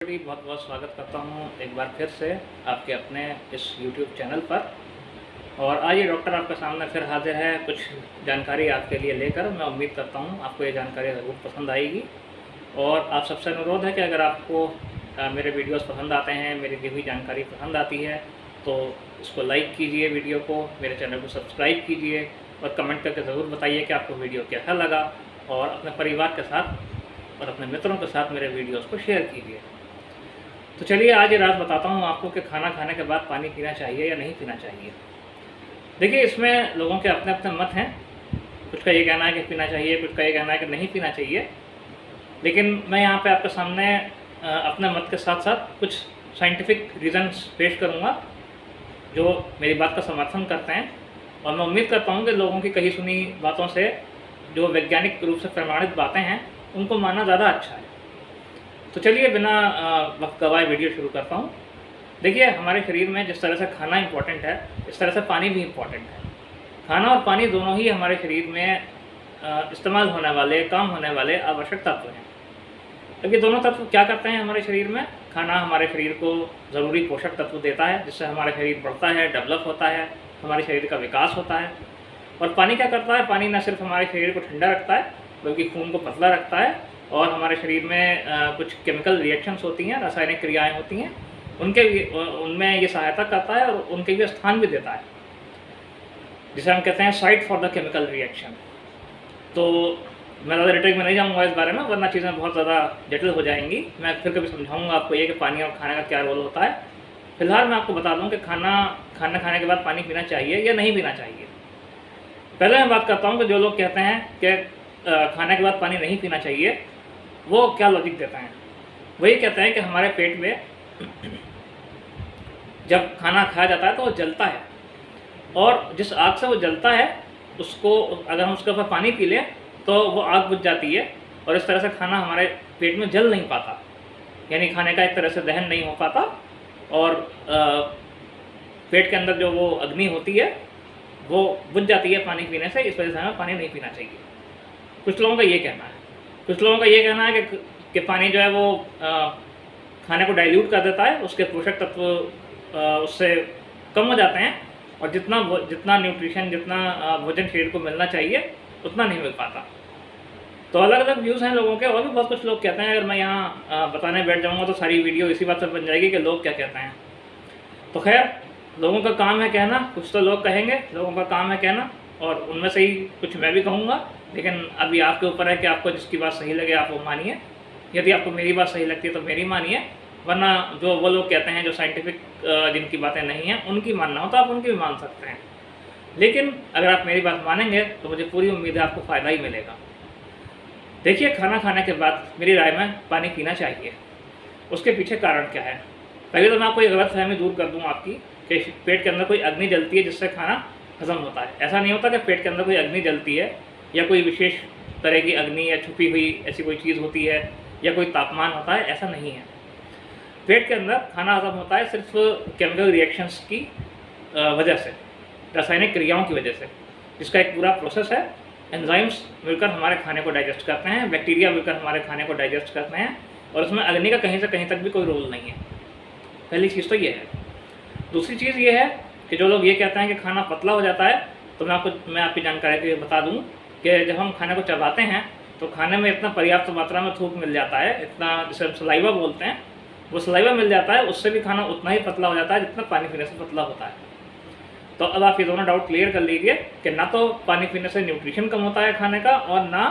बहुत बहुत स्वागत करता हूँ एक बार फिर से आपके अपने इस YouTube चैनल पर। और आज ये डॉक्टर आपके सामने फिर हाजिर है कुछ जानकारी आपके लिए लेकर। मैं उम्मीद करता हूँ आपको ये जानकारी ज़रूर पसंद आएगी। और आप सबसे अनुरोध है कि अगर आपको मेरे वीडियोस पसंद आते हैं, मेरी दी हुई जानकारी पसंद आती है, तो इसको लाइक कीजिए, वीडियो को, मेरे चैनल को सब्सक्राइब कीजिए और कमेंट करके ज़रूर बताइए कि आपको वीडियो कैसा लगा। और अपने परिवार के साथ और अपने मित्रों के साथ मेरे वीडियोस को शेयर कीजिए। तो चलिए आज ये रात बताता हूँ आपको कि खाना खाने के बाद पानी पीना चाहिए या नहीं पीना चाहिए। देखिए, इसमें लोगों के अपने अपने मत हैं। कुछ का ये कहना है कि पीना चाहिए, कुछ का ये कहना है कि नहीं पीना चाहिए। लेकिन मैं यहाँ पे आपके सामने अपने मत के साथ साथ कुछ साइंटिफिक रीज़न्स पेश करूँगा जो मेरी बात का समर्थन करते हैं। और मैं उम्मीद करता हूँ कि लोगों की कही सुनी बातों से जो वैज्ञानिक रूप से प्रमाणित बातें हैं उनको मानना ज़्यादा अच्छा है। तो चलिए बिना वक्त गवाए वीडियो शुरू करता हूँ। देखिए, हमारे शरीर में जिस तरह से खाना इम्पॉर्टेंट है, इस तरह से पानी भी इम्पॉर्टेंट है। खाना और पानी दोनों ही हमारे शरीर में इस्तेमाल होने वाले, काम होने वाले आवश्यक तत्व हैं। अब ये दोनों तत्व क्या करते हैं हमारे शरीर में? खाना हमारे शरीर को ज़रूरी पोषक तत्व देता है जिससे हमारा शरीर बढ़ता है, डेवलप होता है, हमारे शरीर का विकास होता है। और पानी क्या करता है? पानी न सिर्फ हमारे शरीर को ठंडा रखता है बल्कि खून को पतला रखता है और हमारे शरीर में कुछ केमिकल रिएक्शंस होती हैं, रासायनिक क्रियाएं होती हैं, उनमें ये सहायता करता है और उनके लिए स्थान भी देता है, जिसे हम कहते हैं site for the chemical reaction. तो मैं ज़्यादा डिटेल में नहीं जाऊँगा इस बारे में, वरना चीज़ें बहुत ज़्यादा जटिल हो जाएंगी। मैं फिर कभी समझाऊँगा आपको ये कि पानी और खाने का क्या रोल होता है। फिलहाल मैं आपको बता दूँ कि खाना खाने के बाद पानी पीना चाहिए या नहीं पीना चाहिए। पहले मैं बात करता हूँ कि जो लोग कहते हैं कि खाने के बाद पानी नहीं पीना चाहिए, वो क्या लॉजिक देते हैं। वही कहते हैं कि हमारे पेट में जब खाना खाया जाता है तो वो जलता है, और जिस आग से वो जलता है उसको अगर हम उसके ऊपर पानी पी लें तो वो आग बुझ जाती है और इस तरह से खाना हमारे पेट में जल नहीं पाता, यानी खाने का एक तरह से दहन नहीं हो पाता और पेट के अंदर जो वो अग्नि होती है वो बुझ जाती है पानी पीने से। इस वजह से हमें पानी नहीं पीना चाहिए। कुछ लोगों का ये कहना है। कुछ लोगों का ये कहना है कि पानी जो है वो खाने को डाइल्यूट कर देता है, उसके पोषक तत्व उससे कम हो जाते हैं और जितना न्यूट्रिशन, जितना भोजन शरीर को मिलना चाहिए उतना नहीं मिल पाता। तो अलग अलग व्यूज़ हैं लोगों के। और भी बहुत कुछ लोग कहते हैं। अगर मैं यहाँ बताने बैठ जाऊँगा तो सारी वीडियो इसी बात पर बन जाएगी कि लोग क्या कहते हैं। तो खैर, लोगों का काम है कहना, कुछ तो लोग कहेंगे, लोगों का काम है कहना, और उनमें से ही कुछ मैं भी कहूँगा। लेकिन अभी आपके ऊपर है कि आपको जिसकी बात सही लगे आप वो मानिए। यदि आपको मेरी बात सही लगती है तो मेरी मानिए, वरना जो वो लोग कहते हैं जो साइंटिफिक जिनकी बातें नहीं हैं उनकी मानना हो तो आप उनकी भी मान सकते हैं। लेकिन अगर आप मेरी बात मानेंगे तो मुझे पूरी उम्मीद है आपको फ़ायदा ही मिलेगा। देखिए, खाना खाने के बाद मेरी राय में पानी पीना चाहिए। उसके पीछे कारण क्या है? पहले तो मैं आपको एक गलतफहमी दूर कर दूँ आपकी कि पेट के अंदर कोई अग्नि जलती है जिससे खाना हजम होता है। ऐसा नहीं होता कि पेट के अंदर कोई अग्नि जलती है या कोई विशेष तरह की अग्नि या छुपी हुई ऐसी कोई चीज़ होती है या कोई तापमान होता है, ऐसा नहीं है। पेट के अंदर खाना हजम होता है सिर्फ केमिकल रिएक्शंस की वजह से, रासायनिक क्रियाओं की वजह से, जिसका एक पूरा प्रोसेस है। एंजाइम्स मिलकर हमारे खाने को डाइजेस्ट करते हैं, बैक्टीरिया मिलकर हमारे खाने को डाइजेस्ट करते हैं, और उसमें अग्नि का कहीं से कहीं तक भी कोई रोल नहीं है। पहली चीज़ तो ये है। दूसरी चीज़ ये है कि जो लोग ये कहते हैं कि खाना पतला हो जाता है, तो मैं आपकी जानकारी के लिए बता दूँ कि जब हम खाने को चबाते हैं तो खाने में इतना पर्याप्त मात्रा में थूक मिल जाता है, इतना जिसे हम सलाइवा बोलते हैं, वो सलाइवा मिल जाता है, उससे भी खाना उतना ही पतला हो जाता है जितना पानी पीने से पतला होता है। तो अब आप ये दोनों डाउट क्लियर कर लीजिए कि ना तो पानी पीने से न्यूट्रिशन कम होता है खाने का, और ना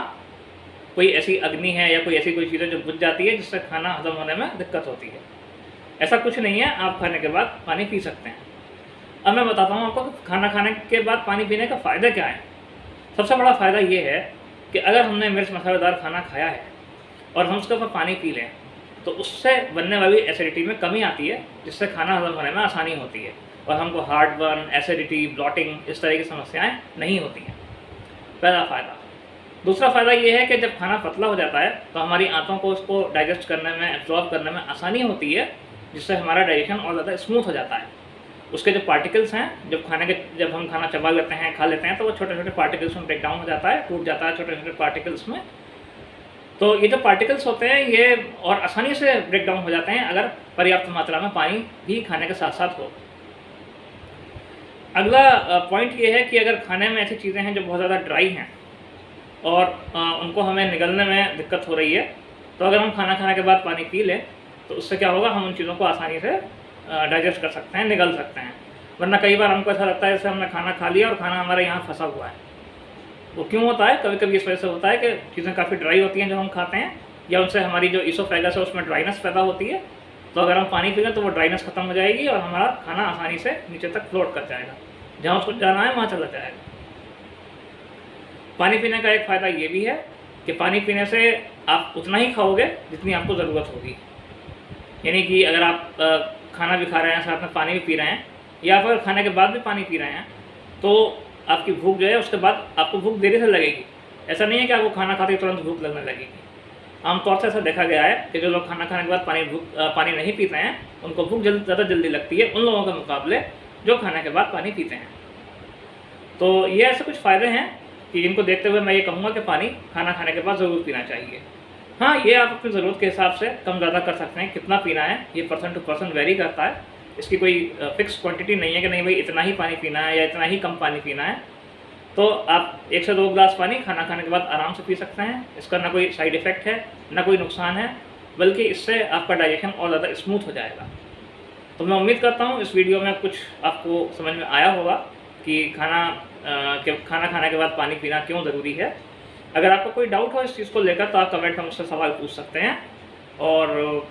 कोई ऐसी अग्नि है या कोई ऐसी कोई चीज़ है जो बुझ जाती है जिससे खाना हजम होने में दिक्कत होती है। ऐसा कुछ नहीं है, आप खाने के बाद पानी पी सकते हैं। अब मैं बताता हूँ आपको कि खाना खाने के बाद पानी पीने का फ़ायदा क्या है। सबसे बड़ा फ़ायदा ये है कि अगर हमने मिर्च मसालेदार खाना खाया है और हम उसके ऊपर पानी पी लें तो उससे बनने वाली एसिडिटी में कमी आती है, जिससे खाना हजम होने में आसानी होती है और हमको हार्ट बर्न, एसिडिटी, ब्लॉटिंग, इस तरह की समस्याएं नहीं होती हैं। पहला फ़ायदा। दूसरा फ़ायदा ये है कि जब खाना पतला हो जाता है तो हमारी आंतों को उसको डाइजेस्ट करने में, एब्जॉर्ब करने में आसानी होती है, जिससे हमारा डाइजेशन और ज़्यादा स्मूथ हो जाता है। उसके जो पार्टिकल्स हैं, जब हम खाना चबा लेते हैं, खा लेते हैं, तो वो छोटे छोटे पार्टिकल्स में ब्रेक डाउन हो जाता है, टूट जाता है छोटे छोटे पार्टिकल्स में, तो ये जो पार्टिकल्स होते हैं ये और आसानी से ब्रेक डाउन हो जाते हैं अगर पर्याप्त मात्रा में पानी भी खाने के साथ साथ हो। अगला पॉइंट ये है कि अगर खाने में ऐसी चीज़ें हैं जो बहुत ज़्यादा ड्राई हैं और उनको हमें निगलने में दिक्कत हो रही है, तो अगर हम खाना खाने के बाद पानी पी लें तो उससे क्या होगा, हम उन चीज़ों को आसानी से डाइजेस्ट कर सकते हैं, निगल सकते हैं। वरना कई बार हमको ऐसा लगता है जैसे हमने खाना खा लिया और खाना हमारे यहाँ फंसा हुआ है। वो क्यों होता है? कभी कभी इस वजह से होता है कि चीज़ें काफ़ी ड्राई होती हैं जो हम खाते हैं, या उनसे हमारी जो ईसोफेगस है उसमें ड्राइनेस पैदा होती है। तो अगर हम पानी पी लें तो वो ड्राइनेस खत्म हो जाएगी और हमारा खाना आसानी से नीचे तक फ्लोट कर जाएगा, जहाँ उसको जाना है वहाँ चला जाएगा। पानी पीने का एक फ़ायदा ये भी है कि पानी पीने से आप उतना ही खाओगे जितनी आपको ज़रूरत होगी। यानी कि अगर आप खाना भी खा रहे हैं, साथ में पानी भी पी रहे हैं, या फिर खाने के बाद भी पानी पी रहे हैं, तो आपकी भूख जो है उसके बाद आपको भूख देरी से लगेगी। ऐसा नहीं है कि आपको खाना खाते ही तुरंत भूख लगने लगेगी। आमतौर से ऐसा देखा गया है कि जो लोग खाना खाने के बाद पानी नहीं पीते हैं उनको भूख ज़्यादा जल्दी लगती है उन लोगों के मुकाबले जो खाने के बाद पानी पीते हैं। तो ये ऐसे कुछ फ़ायदे हैं कि जिनको देखते हुए मैं ये कहूँगा कि पानी खाना खाने के बाद ज़रूर पीना चाहिए। हाँ, ये आप अपनी ज़रूरत के हिसाब से कम ज़्यादा कर सकते हैं। कितना पीना है ये पर्सन टू पर्सन वेरी करता है, इसकी कोई फिक्स क्वांटिटी नहीं है कि नहीं भाई इतना ही पानी पीना है या इतना ही कम पानी पीना है। तो आप 1 से 2 गिलास पानी खाना खाने के बाद आराम से पी सकते हैं। इसका ना कोई साइड इफ़ेक्ट है, ना कोई नुकसान है, बल्कि इससे आपका डाइजेशन और ज़्यादा स्मूथ हो जाएगा। तो मैं उम्मीद करता हूँ इस वीडियो में कुछ आपको समझ में आया होगा कि खाना खाने के बाद पानी पीना क्यों ज़रूरी है। अगर आपको कोई डाउट हो इस चीज़ को लेकर तो आप कमेंट में मुझसे सवाल पूछ सकते हैं, और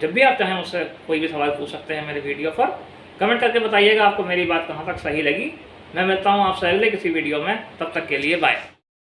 जब भी आप चाहें मुझसे कोई भी सवाल पूछ सकते हैं मेरे वीडियो पर। कमेंट करके बताइएगा आपको मेरी बात कहाँ तक सही लगी। मैं मिलता हूँ आपसे अगले किसी वीडियो में, तब तक के लिए बाय।